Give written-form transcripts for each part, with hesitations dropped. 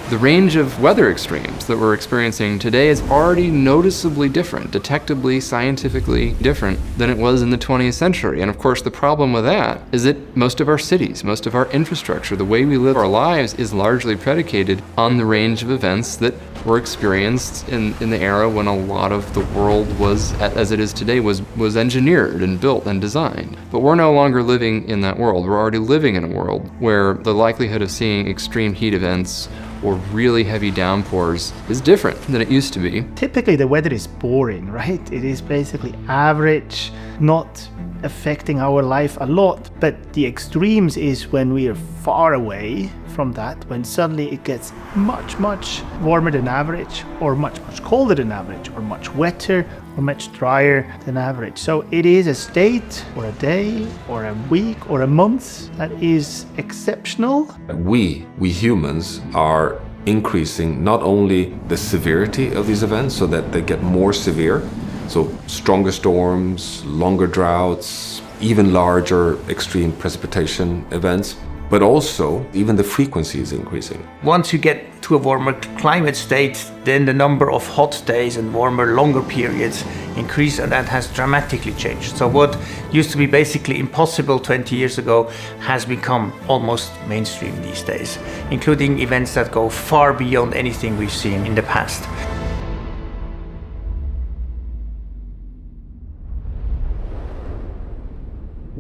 The range of weather extremes that we're experiencing today is already noticeably different, detectably, scientifically different than it was in the 20th century. And of course, the problem with that is that most of our cities, most of our infrastructure, the way we live our lives is largely predicated on the range of events that were experienced in the era when a lot of the world was, as it is today, was engineered and built and designed. But we're no longer living in that world. We're already living in a world where the likelihood of seeing extreme heat events or really heavy downpours is different than it used to be. Typically the weather is boring, right? It is basically average, not affecting our life a lot, but the extremes is when we are far away from that, when suddenly it gets much warmer than average, or much colder than average, or much wetter, or much drier than average. So it is a state, or a day, or a week, or a month that is exceptional. We humans are increasing not only the severity of these events so that they get more severe, so stronger storms, longer droughts, even larger extreme precipitation events, but also even the frequency is increasing. Once you get to a warmer climate state, then the number of hot days and warmer, longer periods increase, and that has dramatically changed. So what used to be basically impossible 20 years ago has become almost mainstream these days, including events that go far beyond anything we've seen in the past.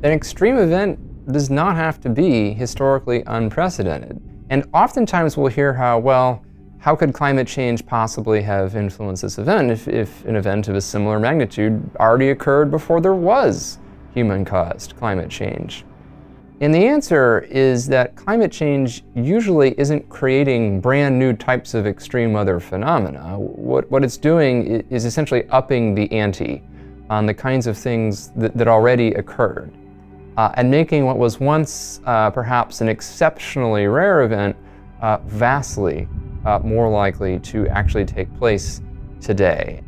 An extreme event does not have to be historically unprecedented. And oftentimes we'll hear how could climate change possibly have influenced this event if an event of a similar magnitude already occurred before there was human-caused climate change? And the answer is that climate change usually isn't creating brand new types of extreme weather phenomena. What it's doing is essentially upping the ante on the kinds of things that already occurred. And making what was once perhaps an exceptionally rare event vastly more likely to actually take place today.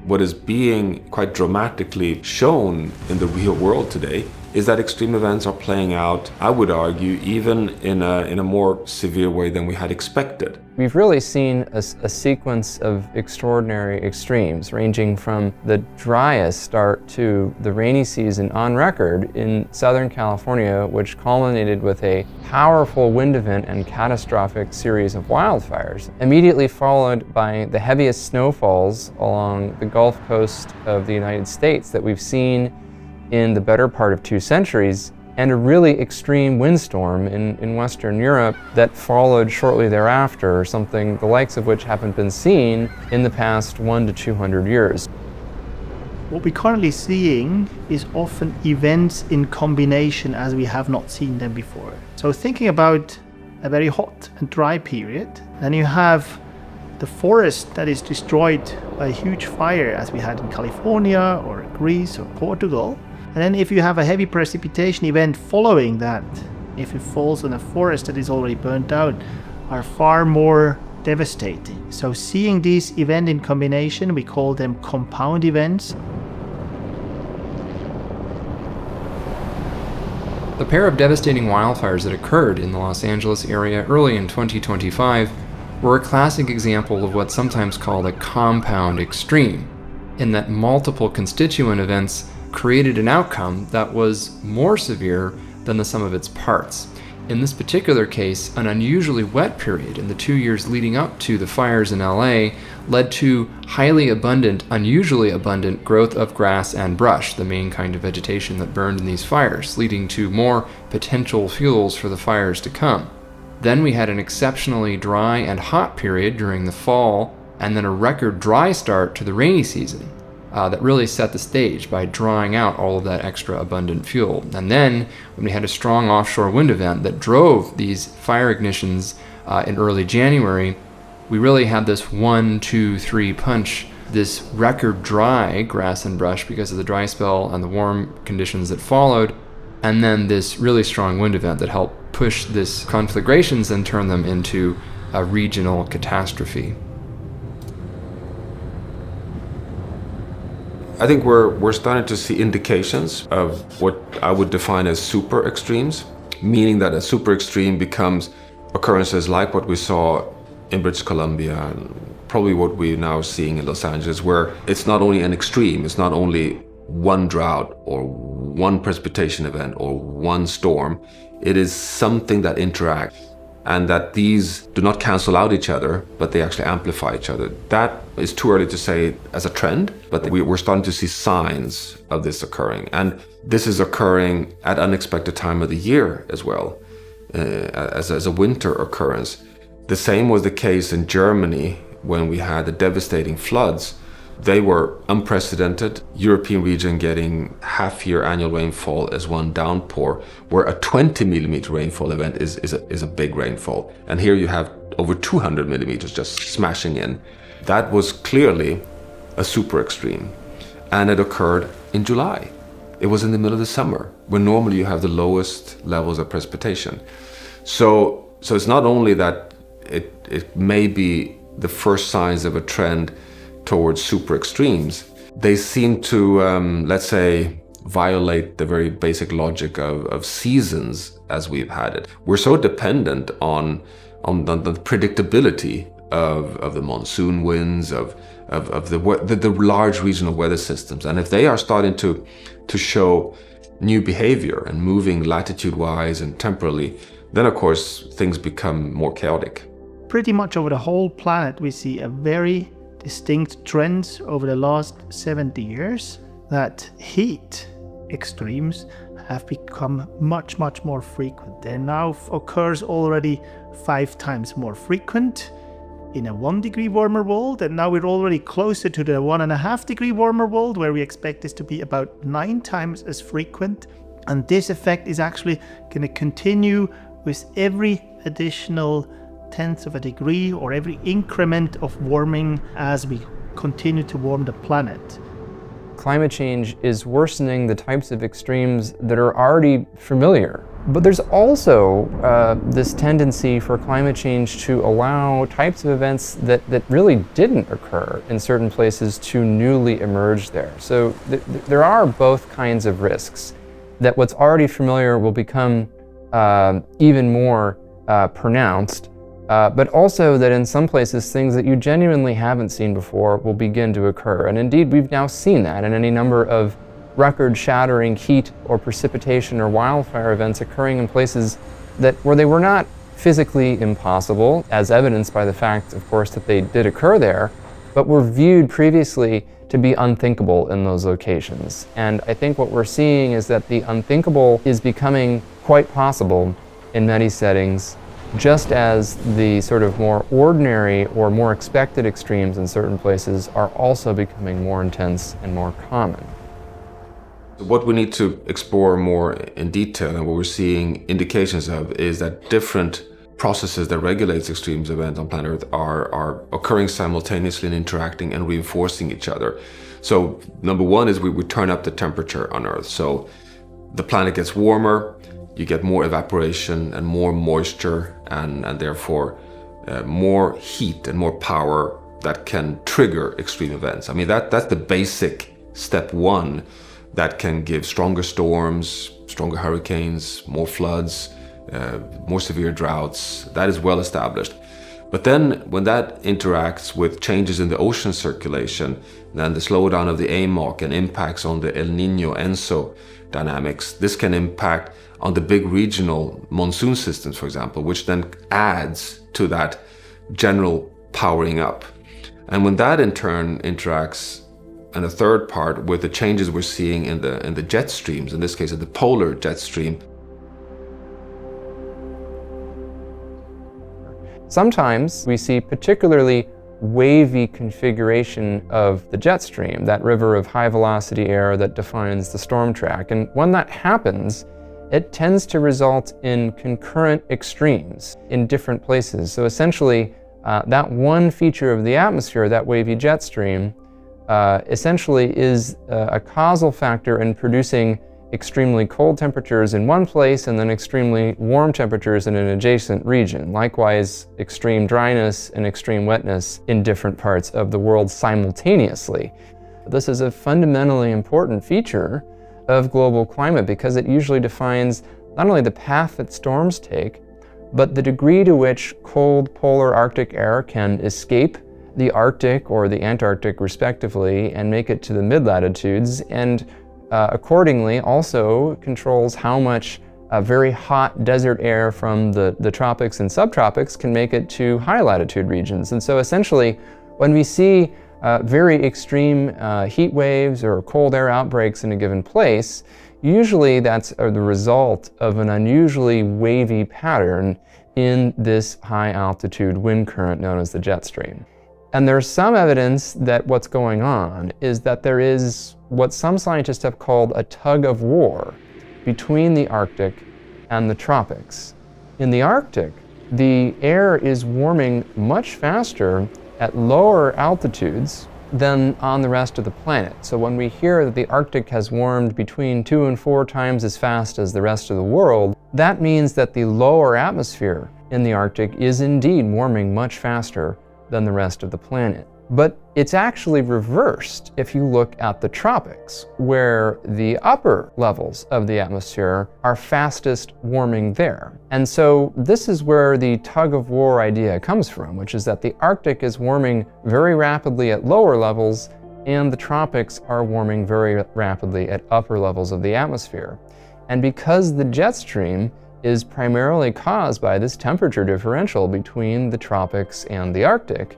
What is being quite dramatically shown in the real world today is that extreme events are playing out, I would argue, even in a more severe way than we had expected. We've really seen a sequence of extraordinary extremes, ranging from the driest start to the rainy season on record in Southern California, which culminated with a powerful wind event and catastrophic series of wildfires, immediately followed by the heaviest snowfalls along the Gulf Coast of the United States that we've seen in the better part of 2 centuries, and a really extreme windstorm in Western Europe that followed shortly thereafter, something the likes of which haven't been seen in the past 100 to 200 years. What we're currently seeing is often events in combination as we have not seen them before. So thinking about a very hot and dry period, then you have the forest that is destroyed by a huge fire as we had in California or Greece or Portugal. And then if you have a heavy precipitation event following that, if it falls on a forest that is already burnt out, are far more devastating. So seeing these events in combination, we call them compound events. The pair of devastating wildfires that occurred in the Los Angeles area early in 2025 were a classic example of what's sometimes called a compound extreme, in that multiple constituent events created an outcome that was more severe than the sum of its parts. In this particular case, an unusually wet period in the 2 years leading up to the fires in LA led to unusually abundant growth of grass and brush, the main kind of vegetation that burned in these fires, leading to more potential fuels for the fires to come. Then we had an exceptionally dry and hot period during the fall, and then a record dry start to the rainy season. That really set the stage by drawing out all of that extra abundant fuel. And then, when we had a strong offshore wind event that drove these fire ignitions in early January, we really had this 1, 2, 3 punch, this record dry grass and brush because of the dry spell and the warm conditions that followed, and then this really strong wind event that helped push this conflagrations and turn them into a regional catastrophe. I think we're starting to see indications of what I would define as super extremes, meaning that a super extreme becomes occurrences like what we saw in British Columbia, and probably what we're now seeing in Los Angeles, where it's not only an extreme, it's not only one drought or one precipitation event or one storm, it is something that interacts, and that these do not cancel out each other, but they actually amplify each other. That is too early to say as a trend, but we're starting to see signs of this occurring. And this is occurring at unexpected time of the year as well, as a winter occurrence. The same was the case in Germany when we had the devastating floods. They were unprecedented. European region getting half-year annual rainfall as one downpour, where a 20 millimeter rainfall event is a big rainfall. And here you have over 200 millimeters just smashing in. That was clearly a super extreme. And it occurred in July. It was in the middle of the summer, when normally you have the lowest levels of precipitation. So it's not only that it may be the first signs of a trend towards super extremes, they seem to, let's say, violate the very basic logic of seasons as we've had it. We're so dependent on the predictability of the monsoon winds, of the large regional weather systems. And if they are starting to show new behavior and moving latitude-wise and temporally, then of course things become more chaotic. Pretty much over the whole planet we see a very distinct trends over the last 70 years that heat extremes have become much more frequent. They now occurs already 5 times more frequent in a 1 degree warmer world, and now we're already closer to the 1.5 degree warmer world, where we expect this to be about 9 times as frequent. And this effect is actually going to continue with every additional tenth of a degree or every increment of warming as we continue to warm the planet. Climate change is worsening the types of extremes that are already familiar. But there's also this tendency for climate change to allow types of events that really didn't occur in certain places to newly emerge there. So there are both kinds of risks, that what's already familiar will become even more pronounced, but also that in some places things that you genuinely haven't seen before will begin to occur. And indeed, we've now seen that in any number of record-shattering heat or precipitation or wildfire events occurring in places where they were not physically impossible, as evidenced by the fact, of course, that they did occur there, but were viewed previously to be unthinkable in those locations. And I think what we're seeing is that the unthinkable is becoming quite possible in many settings, just as the sort of more ordinary or more expected extremes in certain places are also becoming more intense and more common. What we need to explore more in detail, and what we're seeing indications of, is that different processes that regulate extremes events on planet Earth are occurring simultaneously and interacting and reinforcing each other. So number one is we turn up the temperature on Earth. So the planet gets warmer, you get more evaporation and more moisture, and therefore more heat and more power that can trigger extreme events. I mean, that's the basic step one that can give stronger storms, stronger hurricanes, more floods, more severe droughts. That is well established. But then when that interacts with changes in the ocean circulation, then the slowdown of the AMOC and impacts on the El Niño-Enso dynamics, this can impact on the big regional monsoon systems, for example, which then adds to that general powering up. And when that in turn interacts, and a third part, with the changes we're seeing in the jet streams, in this case of the polar jet stream. Sometimes we see particularly wavy configuration of the jet stream, that river of high velocity air that defines the storm track. And when that happens, it tends to result in concurrent extremes in different places. So essentially, that one feature of the atmosphere, that wavy jet stream, essentially is a causal factor in producing extremely cold temperatures in one place and then extremely warm temperatures in an adjacent region. Likewise, extreme dryness and extreme wetness in different parts of the world simultaneously. This is a fundamentally important feature of global climate because it usually defines not only the path that storms take, but the degree to which cold polar Arctic air can escape the Arctic or the Antarctic respectively and make it to the mid-latitudes, and accordingly also controls how much very hot desert air from the tropics and subtropics can make it to high latitude regions. And so essentially, when we see very extreme heat waves or cold air outbreaks in a given place, usually that's the result of an unusually wavy pattern in this high altitude wind current known as the jet stream. And there's some evidence that what's going on is that there is what some scientists have called a tug of war between the Arctic and the tropics. In the Arctic, the air is warming much faster at lower altitudes than on the rest of the planet. So when we hear that the Arctic has warmed between 2 and 4 times as fast as the rest of the world, that means that the lower atmosphere in the Arctic is indeed warming much faster than the rest of the planet. But it's actually reversed if you look at the tropics, where the upper levels of the atmosphere are fastest warming there. And so this is where the tug of war idea comes from, which is that the Arctic is warming very rapidly at lower levels, and the tropics are warming very rapidly at upper levels of the atmosphere. And because the jet stream is primarily caused by this temperature differential between the tropics and the Arctic,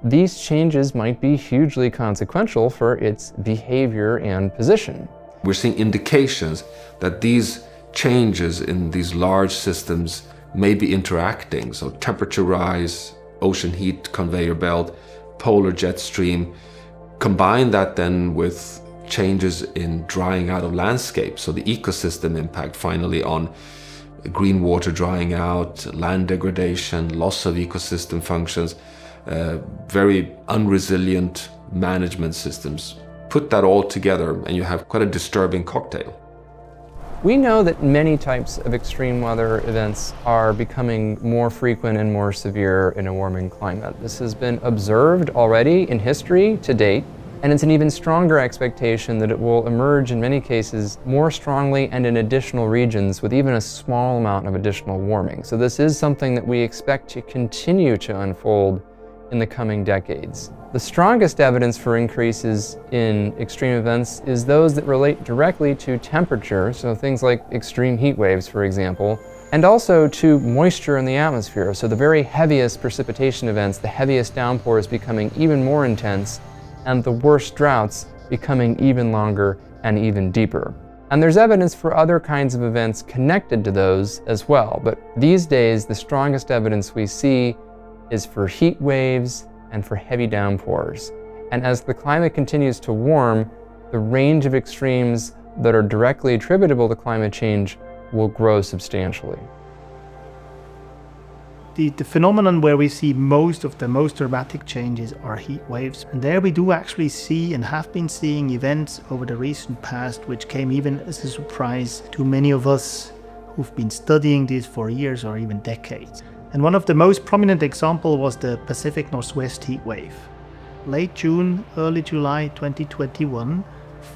these changes might be hugely consequential for its behavior and position. We're seeing indications that these changes in these large systems may be interacting. So temperature rise, ocean heat conveyor belt, polar jet stream. Combine that then with changes in drying out of landscape. So the ecosystem impact finally on green water drying out, land degradation, loss of ecosystem functions, very unresilient management systems. Put that all together and you have quite a disturbing cocktail. We know that many types of extreme weather events are becoming more frequent and more severe in a warming climate. This has been observed already in history to date, and it's an even stronger expectation that it will emerge in many cases more strongly and in additional regions with even a small amount of additional warming. So this is something that we expect to continue to unfold in the coming decades. The strongest evidence for increases in extreme events is those that relate directly to temperature, so things like extreme heat waves, for example, and also to moisture in the atmosphere. So the very heaviest precipitation events, the heaviest downpours becoming even more intense, and the worst droughts becoming even longer and even deeper. And there's evidence for other kinds of events connected to those as well, but these days the strongest evidence we see is for heat waves and for heavy downpours. And as the climate continues to warm, the range of extremes that are directly attributable to climate change will grow substantially. The phenomenon where we see most of the most dramatic changes are heat waves. And there we do actually see and have been seeing events over the recent past which came even as a surprise to many of us who've been studying this for years or even decades. And one of the most prominent examples was the Pacific Northwest heat wave. Late June, early July 2021,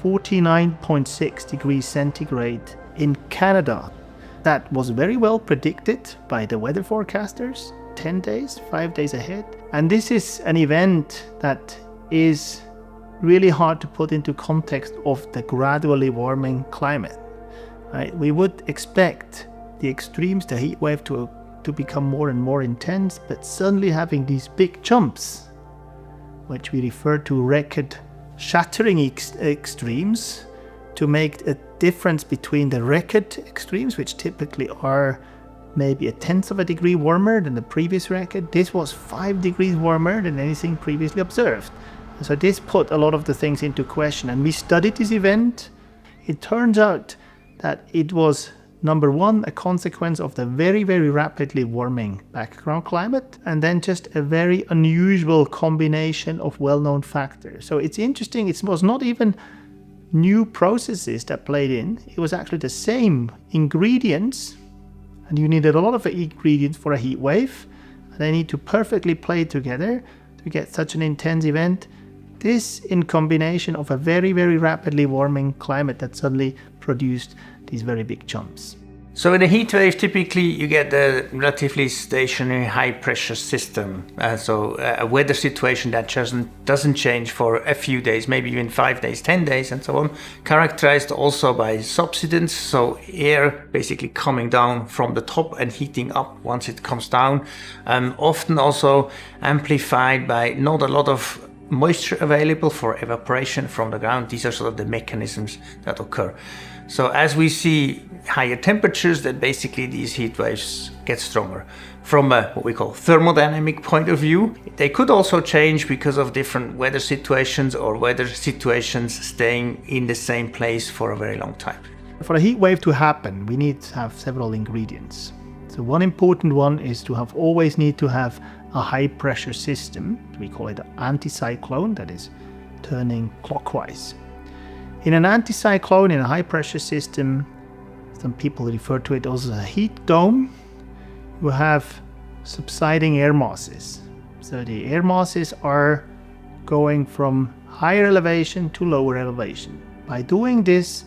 49.6 degrees centigrade in Canada. That was very well predicted by the weather forecasters, 10 days, 5 days ahead. And this is an event that is really hard to put into context of the gradually warming climate. Right? We would expect the extremes, the heat wave to become more and more intense, but suddenly having these big jumps, which we refer to record-shattering extremes, to make a difference between the record extremes, which typically are maybe a tenth of a degree warmer than the previous record. This was 5 degrees warmer than anything previously observed. And so this put a lot of the things into question. And we studied this event. It turns out that it was, number one, a consequence of the very, very rapidly warming background climate, and then just a very unusual combination of well-known factors. So it's interesting, it was not even new processes that played in. It was actually the same ingredients, and you needed a lot of ingredients for a heat wave, and they need to perfectly play together to get such an intense event. This in combination of a very, very rapidly warming climate that suddenly produced these very big jumps. So in a heat wave, typically you get a relatively stationary high pressure system. So a weather situation that doesn't change for a few days, maybe even 5 days, 10 days and so on. Characterized also by subsidence, so air basically coming down from the top and heating up once it comes down. Often also amplified by not a lot of moisture available for evaporation from the ground. These are sort of the mechanisms that occur. So as we see higher temperatures, then basically these heat waves get stronger. From a what we call thermodynamic point of view, they could also change because of different weather situations or weather situations staying in the same place for a very long time. For a heat wave to happen, we need to have several ingredients. So one important one is to always need to have a high pressure system. We call it an anticyclone, that is turning clockwise. In an anticyclone, in a high pressure system, some people refer to it also as a heat dome, you have subsiding air masses. So the air masses are going from higher elevation to lower elevation. By doing this,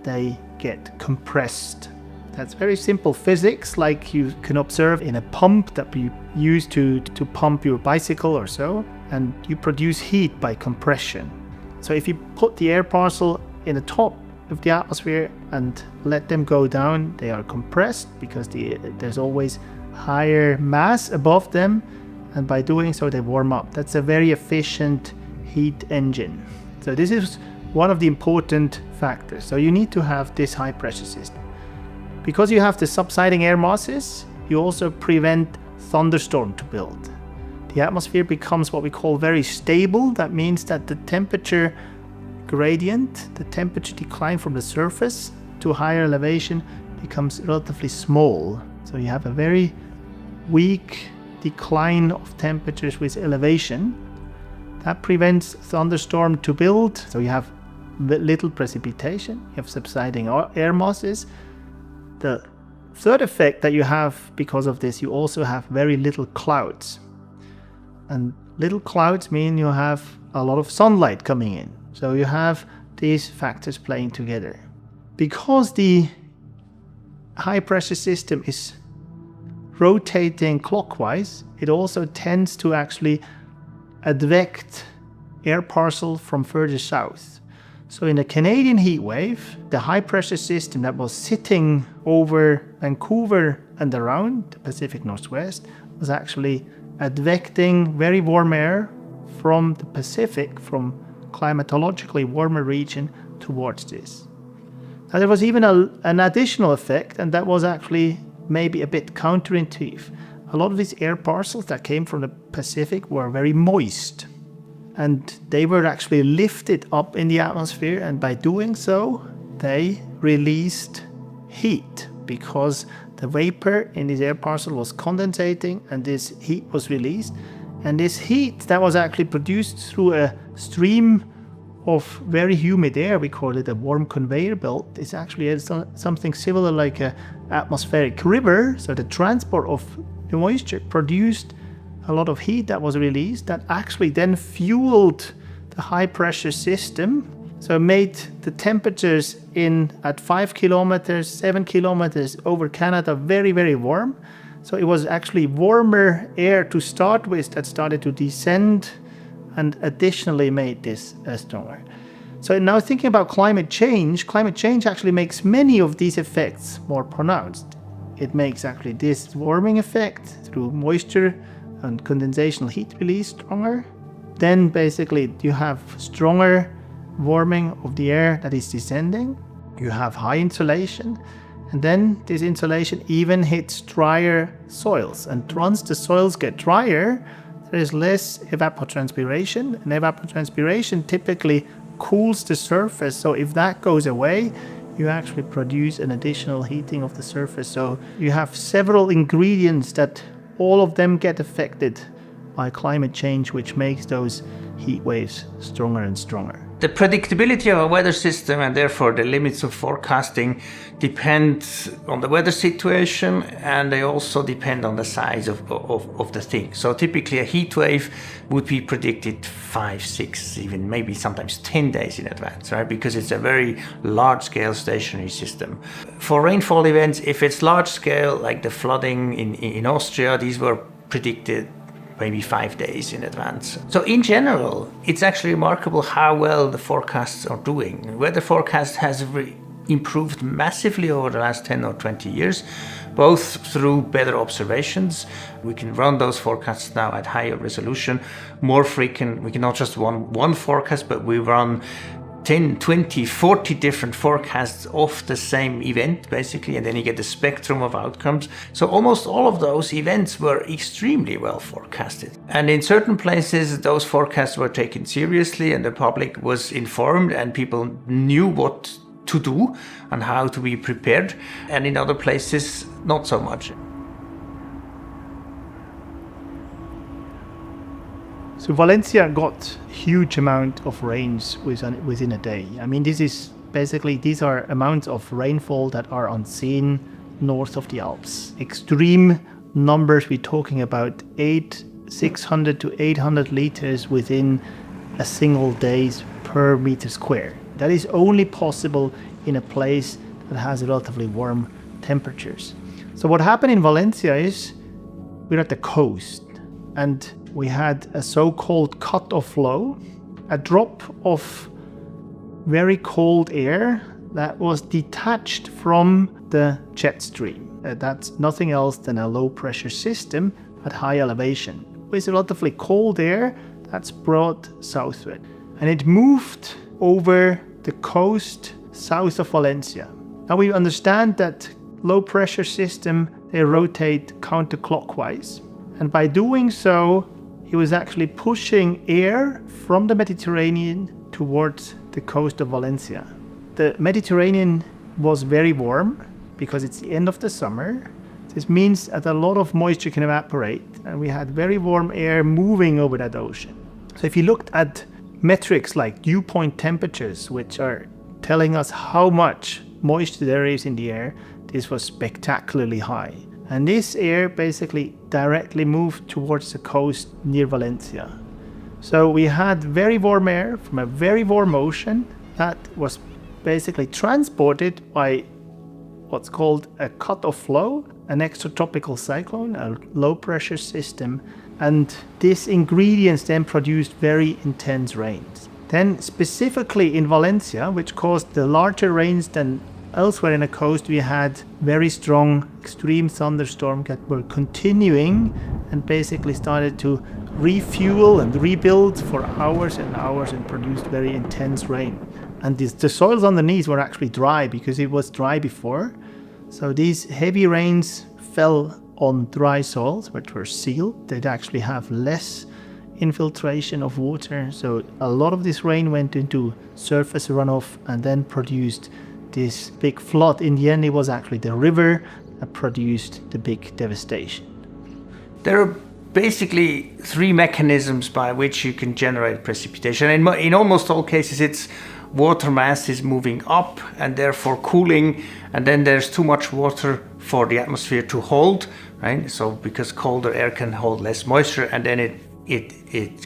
they get compressed. That's very simple physics, like you can observe in a pump that you use to pump your bicycle or so, and you produce heat by compression. So if you put the air parcel in the top of the atmosphere and let them go down, they are compressed because there's always higher mass above them, and by doing so they warm up. That's a very efficient heat engine. So this is one of the important factors. So you need to have this high pressure system. Because you have the subsiding air masses, you also prevent thunderstorm to build. The atmosphere becomes what we call very stable. That means that the temperature gradient, the temperature decline from the surface to higher elevation becomes relatively small. So you have a very weak decline of temperatures with elevation. That prevents thunderstorm to build. So you have little precipitation, you have subsiding air masses. The third effect that you have because of this, you also have very little clouds. And little clouds mean you have a lot of sunlight coming in. So you have these factors playing together. Because the high pressure system is rotating clockwise, it also tends to actually advect air parcels from further south. So in the Canadian heat wave, the high pressure system that was sitting over Vancouver and around the Pacific Northwest was actually advecting very warm air from the Pacific, from climatologically warmer region towards this. Now there was even an additional effect, and that was actually maybe a bit counterintuitive. A lot of these air parcels that came from the Pacific were very moist, and they were actually lifted up in the atmosphere, and by doing so they released heat because the vapor in this air parcel was condensating and this heat was released. And this heat that was actually produced through a stream of very humid air, we call it a warm conveyor belt, is actually something similar like an atmospheric river. So the transport of the moisture produced a lot of heat that was released that actually then fueled the high pressure system. So it made the temperatures at 5 kilometers, 7 kilometers over Canada very, very warm. So it was actually warmer air to start with that started to descend and additionally made this stronger. So now thinking about climate change actually makes many of these effects more pronounced. It makes actually this warming effect through moisture and condensational heat release stronger. Then basically you have stronger warming of the air that is descending. You have high insolation, and then this insolation even hits drier soils. And once the soils get drier, there is less evapotranspiration, and evapotranspiration typically cools the surface. So if that goes away, you actually produce an additional heating of the surface. So you have several ingredients that all of them get affected by climate change, which makes those heat waves stronger and stronger. The predictability of a weather system and therefore the limits of forecasting depend on the weather situation, and they also depend on the size of the thing. So typically a heat wave would be predicted 5, 6, even maybe sometimes 10 days in advance, right? Because it's a very large scale stationary system. For rainfall events, if it's large scale, like the flooding in Austria, these were predicted maybe 5 days in advance. So in general, it's actually remarkable how well the forecasts are doing. Weather forecast has improved massively over the last 10 or 20 years, both through better observations. We can run those forecasts now at higher resolution, more frequent. We can not just run one forecast, but we run 10, 20, 40 different forecasts of the same event, basically, and then you get the spectrum of outcomes. So almost all of those events were extremely well forecasted. And in certain places, those forecasts were taken seriously and the public was informed and people knew what to do and how to be prepared. And in other places, not so much. So Valencia got a huge amount of rains within a day. I mean, these are amounts of rainfall that are unseen north of the Alps. Extreme numbers, we're talking about 600 to 800 liters within a single day per meter square. That is only possible in a place that has relatively warm temperatures. So what happened in Valencia is we're at the coast, and we had a so-called cut-off low, a drop of very cold air that was detached from the jet stream. That's nothing else than a low-pressure system at high elevation, with relatively cold air that's brought southward. And it moved over the coast south of Valencia. Now we understand that low-pressure system, they rotate counterclockwise. And by doing so, he was actually pushing air from the Mediterranean towards the coast of Valencia. The Mediterranean was very warm because it's the end of the summer. This means that a lot of moisture can evaporate, and we had very warm air moving over that ocean. So if you looked at metrics like dew point temperatures, which are telling us how much moisture there is in the air, this was spectacularly high. And this air basically directly moved towards the coast near Valencia. So we had very warm air from a very warm ocean that was basically transported by what's called a cut-off low, an extratropical cyclone, a low-pressure system, and these ingredients then produced very intense rains. Then specifically in Valencia, which caused the larger rains than elsewhere in the coast, we had very strong extreme thunderstorms that were continuing and basically started to refuel and rebuild for hours and hours and produced very intense rain. And the soils underneath were actually dry because it was dry before. So these heavy rains fell on dry soils which were sealed. They'd actually have less infiltration of water. So a lot of this rain went into surface runoff and then produced this big flood. In the end, it was actually the river that produced the big devastation. There are basically three mechanisms by which you can generate precipitation. In almost all cases, it's water mass is moving up and therefore cooling, and then there's too much water for the atmosphere to hold, right? So because colder air can hold less moisture, and then it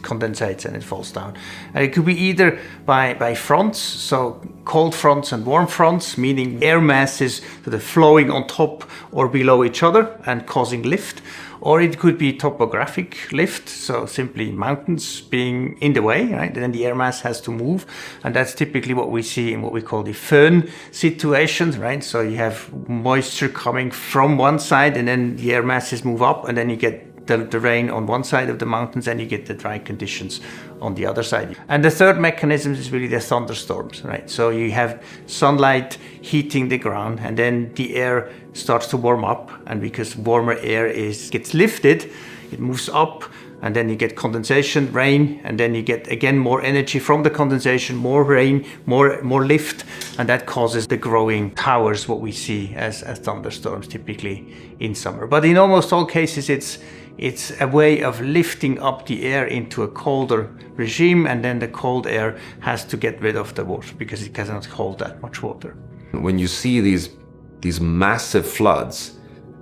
condensates and it falls down. And it could be either by fronts, so cold fronts and warm fronts, meaning air masses that are flowing on top or below each other and causing lift. Or it could be topographic lift, so simply mountains being in the way, right? And then the air mass has to move. And that's typically what we see in what we call the föhn situations, right? So you have moisture coming from one side and then the air masses move up, and then you get the rain on one side of the mountains and you get the dry conditions on the other side. And the third mechanism is really the thunderstorms, right? So you have sunlight heating the ground and then the air starts to warm up, and because warmer air gets lifted, it moves up, and then you get condensation, rain, and then you get again more energy from the condensation, more rain, more lift, and that causes the growing towers, what we see as thunderstorms typically in summer. But in almost all cases, It's a way of lifting up the air into a colder regime, and then the cold air has to get rid of the water because it cannot hold that much water. When you see these massive floods,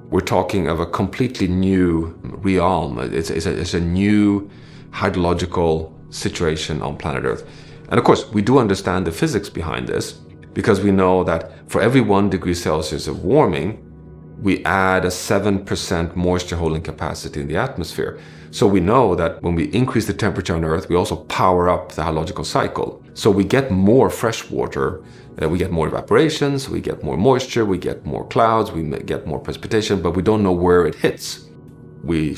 we're talking of a completely new realm. It's a new hydrological situation on planet Earth. And of course, we do understand the physics behind this, because we know that for every 1 degree Celsius of warming, we add a 7% moisture holding capacity in the atmosphere. So we know that when we increase the temperature on Earth, we also power up the hydrological cycle. So we get more fresh water, we get more evaporations, we get more moisture, we get more clouds, we get more precipitation, but we don't know where it hits. We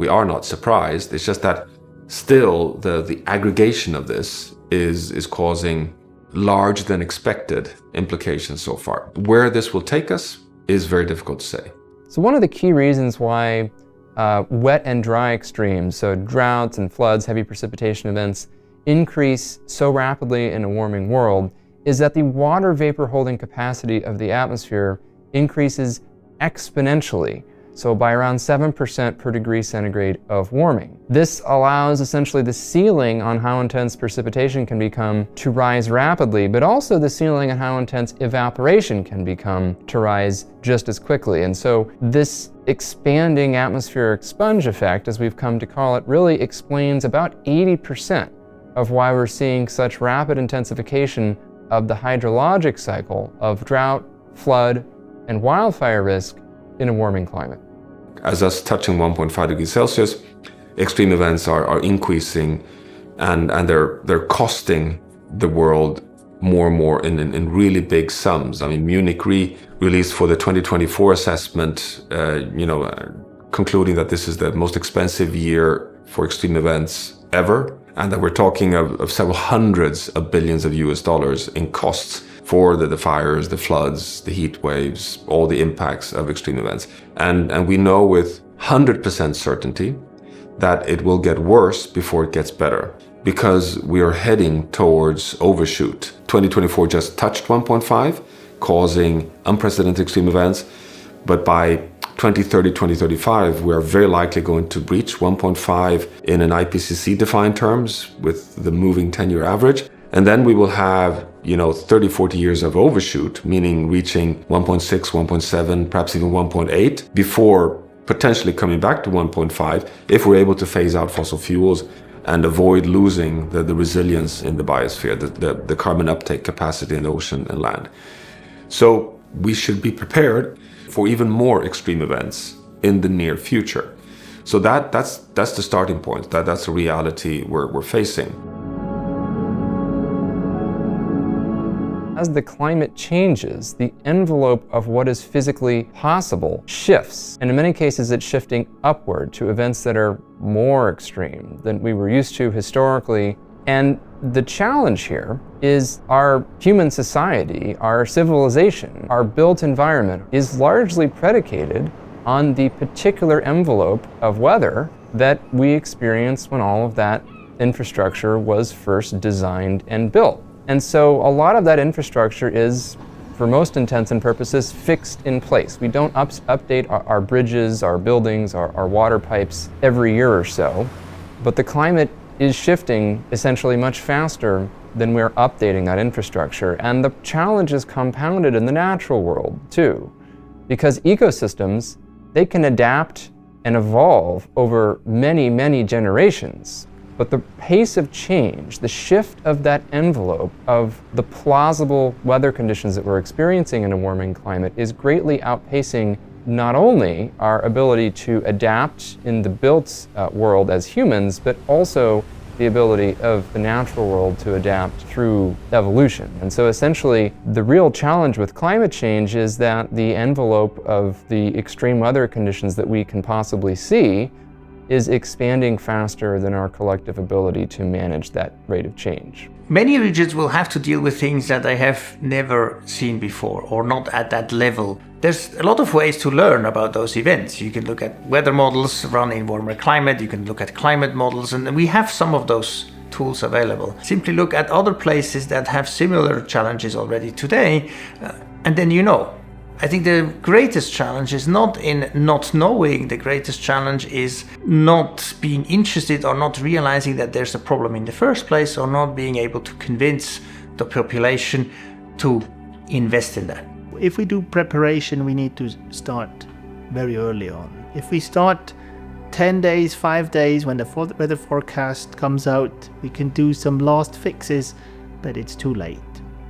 are not surprised. It's just that still the aggregation of this is causing larger than expected implications so far. Where this will take us is very difficult to say. So one of the key reasons why wet and dry extremes, so droughts and floods, heavy precipitation events, increase so rapidly in a warming world is that the water vapor holding capacity of the atmosphere increases exponentially, so by around 7% per degree centigrade of warming. This allows essentially the ceiling on how intense precipitation can become to rise rapidly, but also the ceiling on how intense evaporation can become to rise just as quickly. And so this expanding atmospheric sponge effect, as we've come to call it, really explains about 80% of why we're seeing such rapid intensification of the hydrologic cycle of drought, flood, and wildfire risk in a warming climate. As us touching 1.5 degrees Celsius, extreme events are increasing, and they're costing the world more and more in really big sums. I mean, Munich Re released for the 2024 assessment, concluding that this is the most expensive year for extreme events ever, and that we're talking of several hundreds of billions of US dollars in costs for the fires, the floods, the heat waves, all the impacts of extreme events. And we know with 100% certainty that it will get worse before it gets better, because we are heading towards overshoot. 2024 just touched 1.5, causing unprecedented extreme events, but by 2030, 2035, we are very likely going to breach 1.5 in an IPCC defined terms with the moving 10-year average. And then we will have 30, 40 years of overshoot, meaning reaching 1.6, 1.7, perhaps even 1.8, before potentially coming back to 1.5 if we're able to phase out fossil fuels and avoid losing the resilience in the biosphere, the carbon uptake capacity in the ocean and land. So we should be prepared for even more extreme events in the near future. So that's the starting point. That's the reality we're facing. As the climate changes, the envelope of what is physically possible shifts. And in many cases, it's shifting upward to events that are more extreme than we were used to historically. And the challenge here is our human society, our civilization, our built environment is largely predicated on the particular envelope of weather that we experienced when all of that infrastructure was first designed and built. And so a lot of that infrastructure is, for most intents and purposes, fixed in place. We don't update our bridges, our buildings, our water pipes every year or so. But the climate is shifting essentially much faster than we're updating that infrastructure. And the challenge is compounded in the natural world too, because ecosystems, they can adapt and evolve over many, many generations. But the pace of change, the shift of that envelope of the plausible weather conditions that we're experiencing in a warming climate is greatly outpacing not only our ability to adapt in the built world as humans, but also the ability of the natural world to adapt through evolution. And so essentially, the real challenge with climate change is that the envelope of the extreme weather conditions that we can possibly see is expanding faster than our collective ability to manage that rate of change. Many regions will have to deal with things that they have never seen before or not at that level. There's a lot of ways to learn about those events. You can look at weather models run in warmer climate, you can look at climate models, and we have some of those tools available. Simply look at other places that have similar challenges already today, and then I think the greatest challenge is not in not knowing, the greatest challenge is not being interested or not realizing that there's a problem in the first place, or not being able to convince the population to invest in that. If we do preparation, we need to start very early on. If we start 10 days, 5 days, when the weather forecast comes out, we can do some last fixes, but it's too late.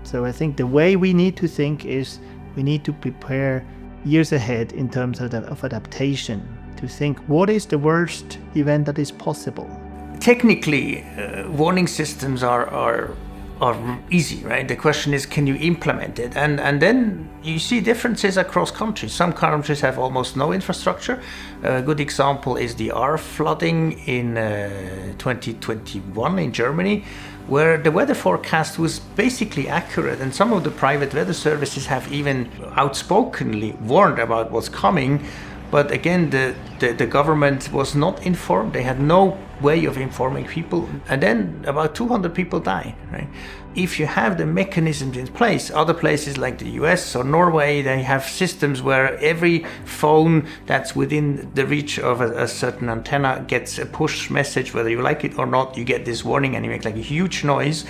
So I think the way we need to think is we need to prepare years ahead in terms of adaptation, to think what is the worst event that is possible. Technically, warning systems are easy, right? The question is, can you implement it? And then you see differences across countries. Some countries have almost no infrastructure. A good example is the R flooding in 2021 in Germany, where the weather forecast was basically accurate, and some of the private weather services have even outspokenly warned about what's coming. But again, the government was not informed. They had no way of informing people. And then about 200 people died, right? If you have the mechanisms in place, other places like the US or Norway, they have systems where every phone that's within the reach of a certain antenna gets a push message, whether you like it or not, you get this warning and you make like a huge noise.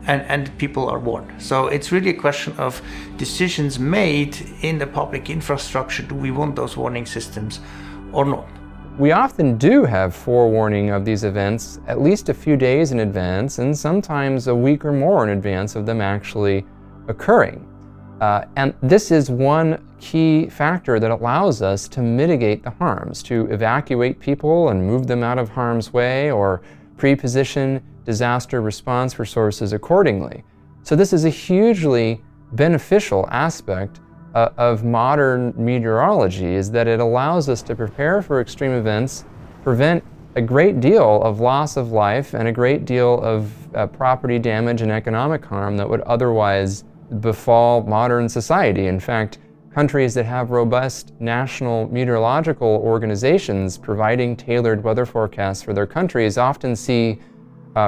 And people are warned. So it's really a question of decisions made in the public infrastructure. Do we want those warning systems or not? We often do have forewarning of these events at least a few days in advance, and sometimes a week or more in advance of them actually occurring. And this is one key factor that allows us to mitigate the harms, to evacuate people and move them out of harm's way, or pre-position disaster response resources accordingly. So this is a hugely beneficial aspect of modern meteorology, is that it allows us to prepare for extreme events, prevent a great deal of loss of life and a great deal of property damage and economic harm that would otherwise befall modern society. In fact, countries that have robust national meteorological organizations providing tailored weather forecasts for their countries often see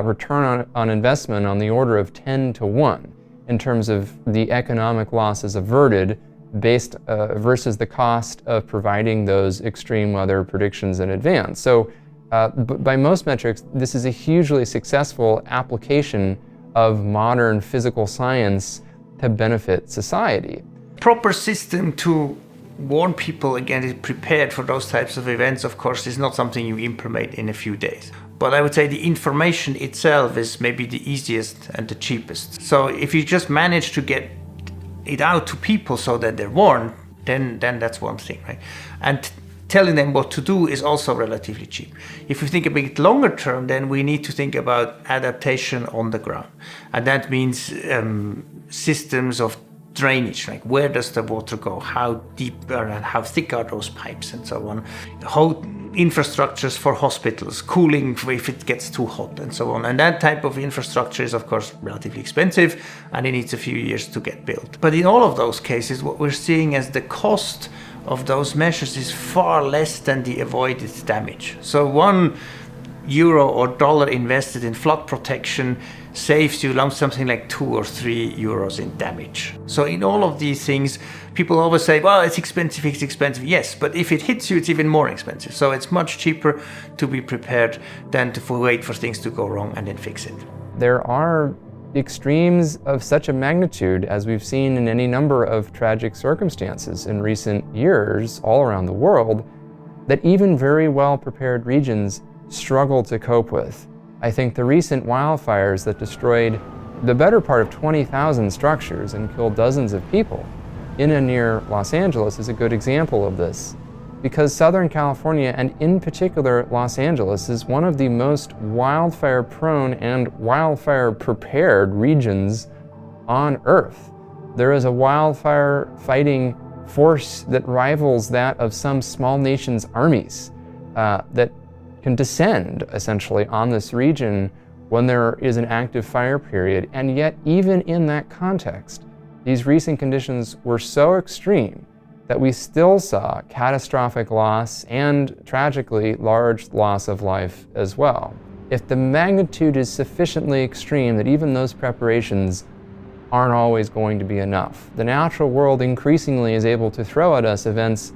return on investment on the order of 10 to 1 in terms of the economic losses averted based versus the cost of providing those extreme weather predictions in advance. So by most metrics, this is a hugely successful application of modern physical science to benefit society. Proper system to warn people and get prepared for those types of events, of course, is not something you implement in a few days. But I would say the information itself is maybe the easiest and the cheapest. So if you just manage to get it out to people so that they're warned, then that's one thing, right? And telling them what to do is also relatively cheap. If we think a bit longer term, then we need to think about adaptation on the ground. And that means systems of drainage, like where does the water go, how deep and how thick are those pipes, and so on. Whole infrastructures for hospitals, cooling if it gets too hot, and so on. And that type of infrastructure is, of course, relatively expensive, and it needs a few years to get built. But in all of those cases, what we're seeing as the cost of those measures is far less than the avoided damage. So €1 or dollar invested in flood protection saves you something like €2 or €3 in damage. So in all of these things, people always say, well, it's expensive. Yes, but if it hits you, it's even more expensive. So it's much cheaper to be prepared than to wait for things to go wrong and then fix it. There are extremes of such a magnitude as we've seen in any number of tragic circumstances in recent years all around the world that even very well prepared regions struggle to cope with. I think the recent wildfires that destroyed the better part of 20,000 structures and killed dozens of people in and near Los Angeles is a good example of this, because Southern California, and in particular Los Angeles, is one of the most wildfire-prone and wildfire-prepared regions on Earth. There is a wildfire-fighting force that rivals that of some small nations' armies that can descend essentially on this region when there is an active fire period. And yet, even in that context, these recent conditions were so extreme that we still saw catastrophic loss and, tragically, large loss of life as well. If the magnitude is sufficiently extreme that even those preparations aren't always going to be enough. The natural world increasingly is able to throw at us events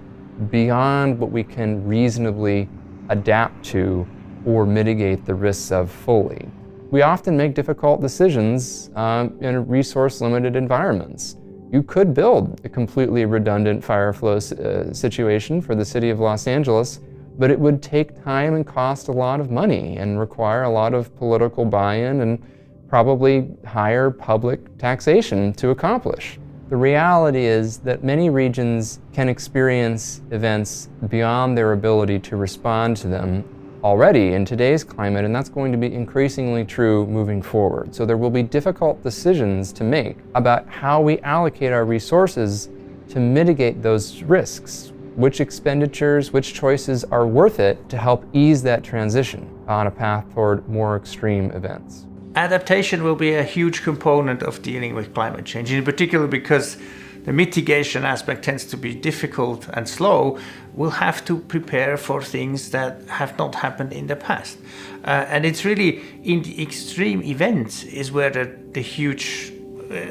beyond what we can reasonably adapt to or mitigate the risks of fully. We often make difficult decisions in resource-limited environments. You could build a completely redundant fire flow situation for the city of Los Angeles, but it would take time and cost a lot of money and require a lot of political buy-in and probably higher public taxation to accomplish. The reality is that many regions can experience events beyond their ability to respond to them already in today's climate, and that's going to be increasingly true moving forward. So there will be difficult decisions to make about how we allocate our resources to mitigate those risks. Which expenditures, which choices are worth it to help ease that transition on a path toward more extreme events. Adaptation will be a huge component of dealing with climate change, in particular because the mitigation aspect tends to be difficult and slow. We'll have to prepare for things that have not happened in the past. And it's really in the extreme events is where the huge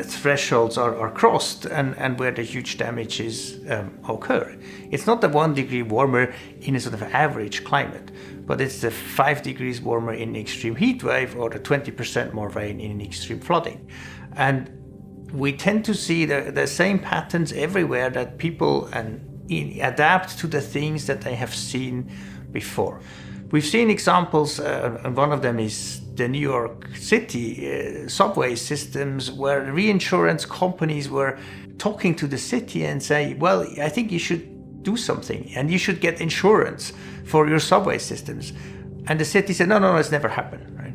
thresholds are crossed and where the huge damages occur. It's not the 1 degree warmer in a sort of average climate, but it's the 5 degrees warmer in extreme heat wave or the 20% more rain in extreme flooding. And we tend to see the same patterns everywhere, that people adapt to the things that they have seen before. We've seen examples, and one of them is the New York City subway systems, where reinsurance companies were talking to the city and say, well, I think you should do something and you should get insurance for your subway systems. And the city said, no, it's never happened. Right?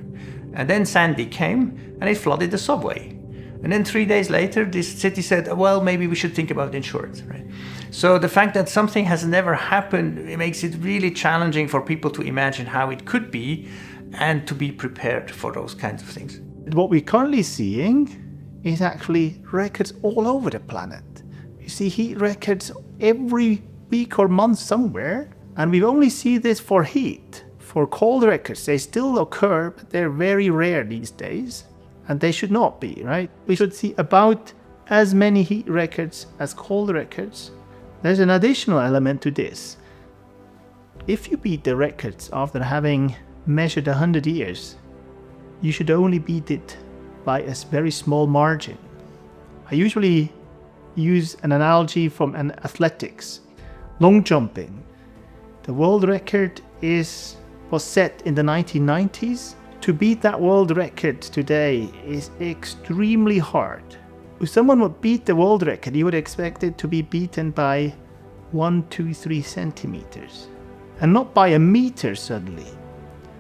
And then Sandy came and it flooded the subway. And then 3 days later, this city said, well, maybe we should think about insurance, right? So the fact that something has never happened, it makes it really challenging for people to imagine how it could be and to be prepared for those kinds of things. What we're currently seeing is actually records all over the planet. You see heat records every week or month somewhere, and we only see this for heat. For cold records, they still occur, but they're very rare these days. And they should not be, right? We should see about as many heat records as cold records. There's an additional element to this. If you beat the records after having measured 100 years, you should only beat it by a very small margin. I usually use an analogy from athletics. Long jumping. The world record was set in the 1990s. To beat that world record today is extremely hard. If someone would beat the world record, you would expect it to be beaten by 1, 2, 3 centimeters. And not by a meter suddenly.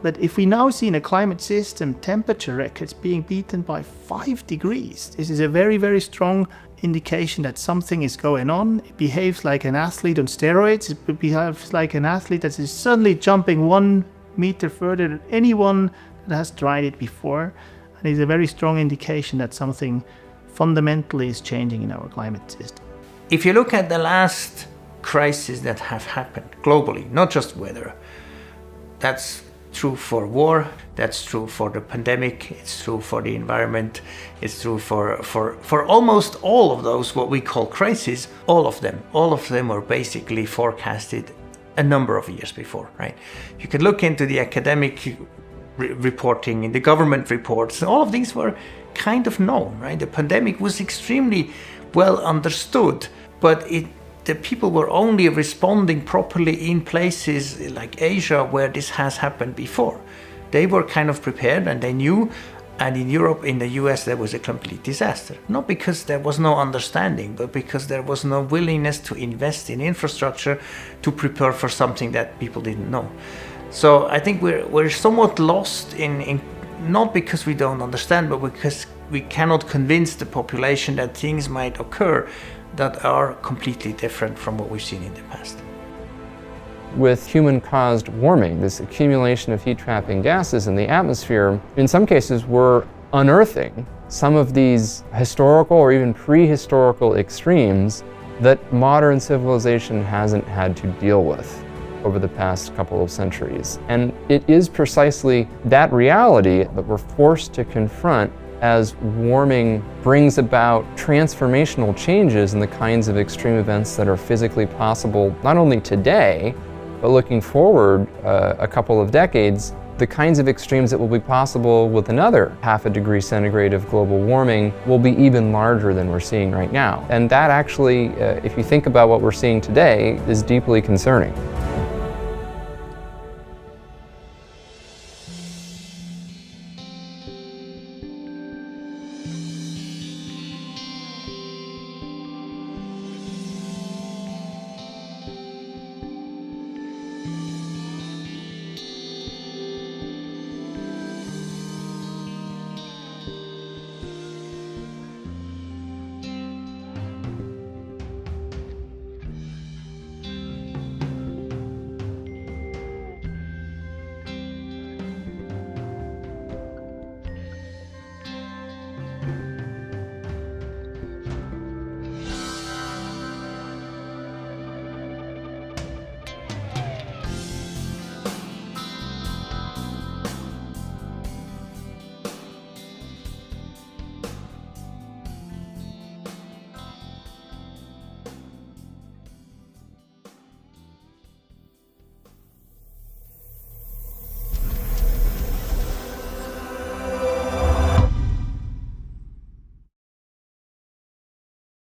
But if we now see in a climate system temperature records being beaten by 5 degrees, this is a very, very strong indication that something is going on. It behaves like an athlete on steroids. It behaves like an athlete that is suddenly jumping 1 meter further than anyone that has tried it before, and is a very strong indication that something fundamentally is changing in our climate system. If you look at the last crises that have happened globally, not just weather, that's true for war, that's true for the pandemic, it's true for the environment, it's true for almost all of those what we call crises. All of them were basically forecasted a number of years before, right? You can look into the academic reporting, in the government reports, all of these were kind of known, right? The pandemic was extremely well understood, but the people were only responding properly in places like Asia where this has happened before. They were kind of prepared and they knew, and in Europe, in the US, there was a complete disaster. Not because there was no understanding, but because there was no willingness to invest in infrastructure to prepare for something that people didn't know. So I think we're somewhat lost in not because we don't understand, but because we cannot convince the population that things might occur that are completely different from what we've seen in the past. With human-caused warming, this accumulation of heat-trapping gases in the atmosphere, in some cases we're unearthing some of these historical or even prehistorical extremes that modern civilization hasn't had to deal with over the past couple of centuries. And it is precisely that reality that we're forced to confront as warming brings about transformational changes in the kinds of extreme events that are physically possible, not only today, but looking forward a couple of decades, the kinds of extremes that will be possible with another 0.5 degree centigrade of global warming will be even larger than we're seeing right now. And that actually, if you think about what we're seeing today, is deeply concerning.